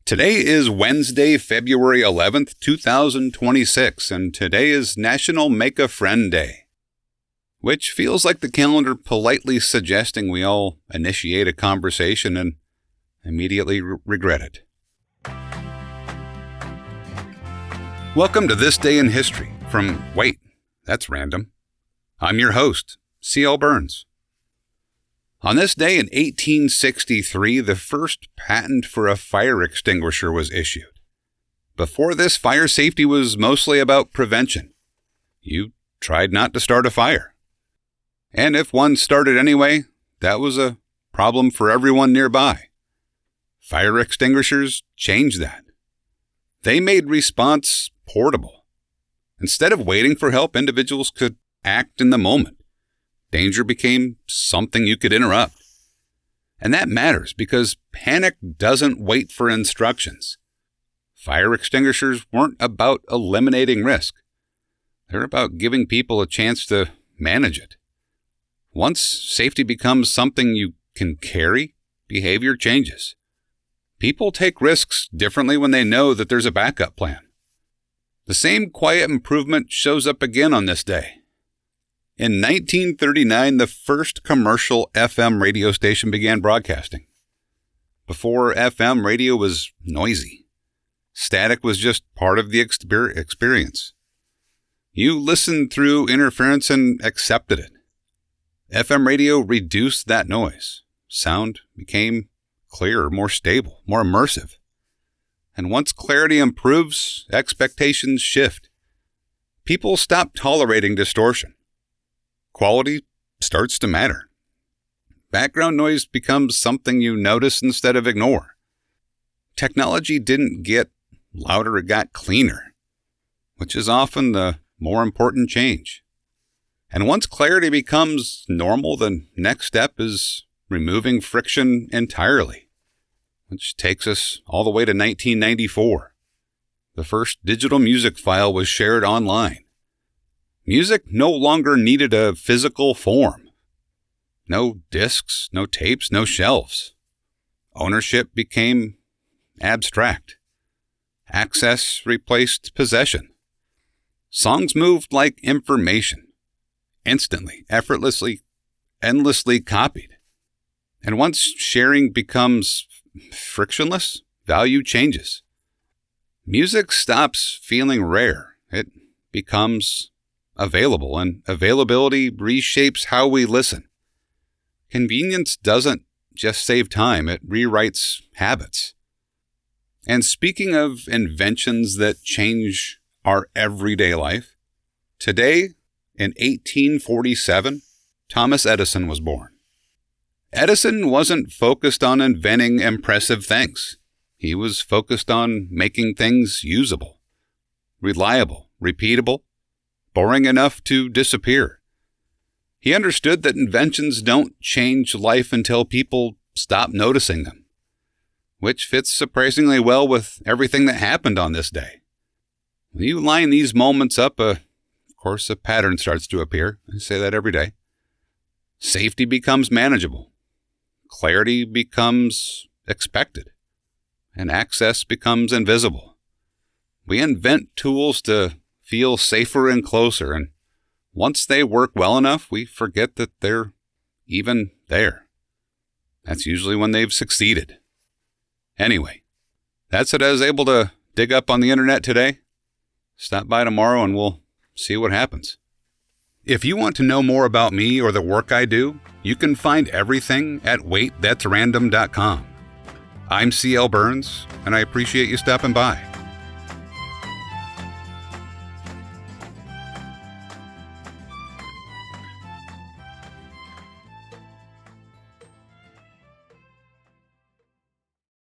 Today is Wednesday, February 11th, 2026, and today is National Make a Friend Day, which feels like the calendar politely suggesting we all initiate a conversation and immediately regret it. Welcome to This Day in History from, wait, that's random. I'm your host, C.L. Burns. On this day in 1863, the first patent for a fire extinguisher was issued. Before this, fire safety was mostly about prevention. You tried not to start a fire. And if one started anyway, that was a problem for everyone nearby. Fire extinguishers changed that. They made response portable. Instead of waiting for help, individuals could act in the moment. Danger became something you could interrupt. And that matters because panic doesn't wait for instructions. Fire extinguishers weren't about eliminating risk. They're about giving people a chance to manage it. Once safety becomes something you can carry, behavior changes. People take risks differently when they know that there's a backup plan. The same quiet improvement shows up again on this day. In 1939, the first commercial FM radio station began broadcasting. Before FM, radio was noisy. Static was just part of the experience. You listened through interference and accepted it. FM radio reduced that noise. Sound became clearer, more stable, more immersive. And once clarity improves, expectations shift. People stop tolerating distortion. Quality starts to matter. Background noise becomes something you notice instead of ignore. Technology didn't get louder, it got cleaner, which is often the more important change. And once clarity becomes normal, the next step is removing friction entirely, which takes us all the way to 1994. The first digital music file was shared online. Music no longer needed a physical form. No discs, no tapes, no shelves. Ownership became abstract. Access replaced possession. Songs moved like information, instantly, effortlessly, endlessly copied. And once sharing becomes frictionless, value changes. Music stops feeling rare. It becomes available, and availability reshapes how we listen. Convenience doesn't just save time, it rewrites habits. And speaking of inventions that change our everyday life, today in 1847, Thomas Edison was born. Edison wasn't focused on inventing impressive things. He was focused on making things usable, reliable, repeatable, boring enough to disappear. He understood that inventions don't change life until people stop noticing them, which fits surprisingly well with everything that happened on this day. When you line these moments up, of course, a pattern starts to appear. I say that every day. Safety becomes manageable. Clarity becomes expected. And access becomes invisible. We invent tools to feel safer and closer, and once they work well enough, we forget that they're even there. That's usually when they've succeeded. Anyway, that's what I was able to dig up on the internet today. Stop by tomorrow and we'll see what happens. If you want to know more about me or the work I do, you can find everything at waitthat'srandom.com. I'm C.L. Burns, and I appreciate you stopping by.